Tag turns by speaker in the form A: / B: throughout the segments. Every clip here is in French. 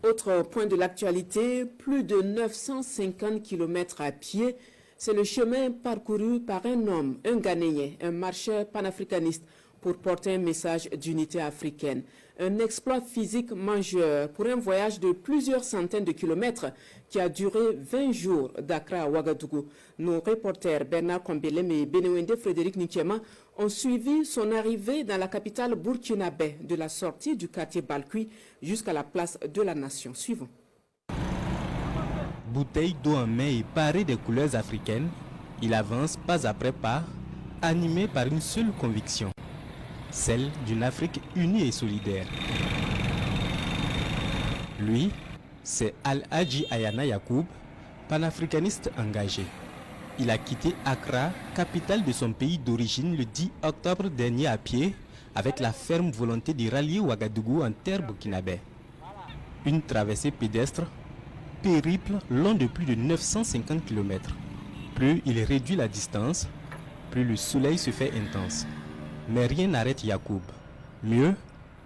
A: Autre point de l'actualité, plus de 950 km à pied, c'est le chemin parcouru par un homme, un Ghanéen, un marcheur panafricaniste pour porter un message d'unité africaine. Un exploit physique majeur pour un voyage de plusieurs centaines de kilomètres qui a duré 20 jours d'Accra à Ouagadougou. Nos reporters Bernard Kombelem et Benewende Frédéric Nikiema ont suivi son arrivée dans la capitale burkinabé de la sortie du quartier Balkui jusqu'à la place de la Nation. Suivons.
B: Bouteille d'eau en main et paré des couleurs africaines, il avance pas après pas, animé par une seule conviction, celle d'une Afrique unie et solidaire. Lui, c'est Al-Hadji Ayana Yacoub, panafricaniste engagé. Il a quitté Accra, capitale de son pays d'origine, le 10 octobre dernier à pied, avec la ferme volonté de rallier Ouagadougou en terre burkinabé. Une traversée pédestre, périple long de plus de 950 km. Plus il réduit la distance, plus le soleil se fait intense. Mais rien n'arrête Yacoub. Mieux,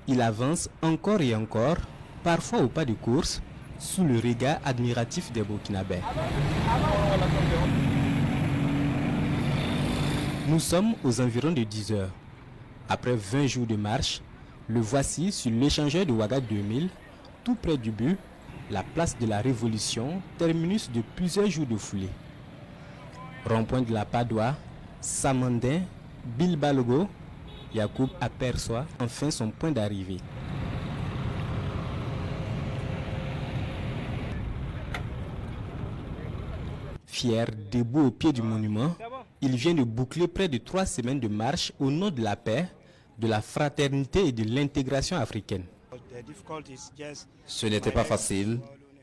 B: il avance encore et encore, parfois au pas de course, sous le regard admiratif des Burkinabés. Nous sommes aux environs de 10 heures. Après 20 jours de marche, le voici sur l'échangeur de Ouaga 2000, tout près du but, la place de la Révolution, terminus de plusieurs jours de foulée. Rond-point de la Padoua, Samandin, Bilbalogo, Yacoub aperçoit enfin son point d'arrivée. Fier, debout au pied du monument, il vient de boucler près de 3 semaines de marche au nom de la paix, de la fraternité et de l'intégration africaine.
C: Ce n'était pas facile,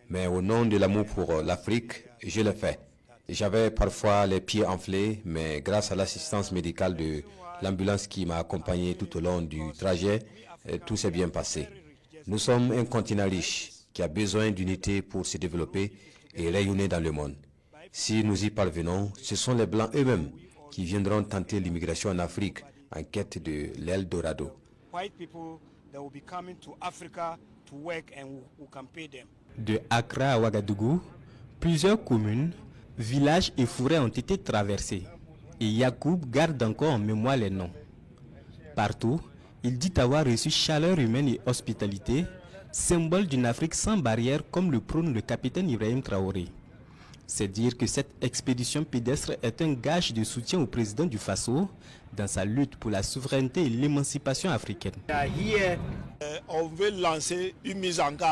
C: mais au nom de l'amour pour l'Afrique, je l'ai fait. J'avais parfois les pieds enflés, mais grâce à l'assistance médicale de l'ambulance qui m'a accompagné tout au long du trajet, tout s'est bien passé. Nous sommes un continent riche qui a besoin d'unité pour se développer et rayonner dans le monde. Si nous y parvenons, ce sont les Blancs eux-mêmes qui viendront tenter l'immigration en Afrique en quête de l'Eldorado.
B: De Accra à Ouagadougou, plusieurs communes, villages et forêts ont été traversés. Et Yacoub garde encore en mémoire les noms. Partout, il dit avoir reçu chaleur humaine et hospitalité, symbole d'une Afrique sans barrière comme le prône le capitaine Ibrahim Traoré. C'est dire que cette expédition pédestre est un gage de soutien au président du Faso dans sa lutte pour la souveraineté et l'émancipation africaine.
D: On veut lancer une mise en garde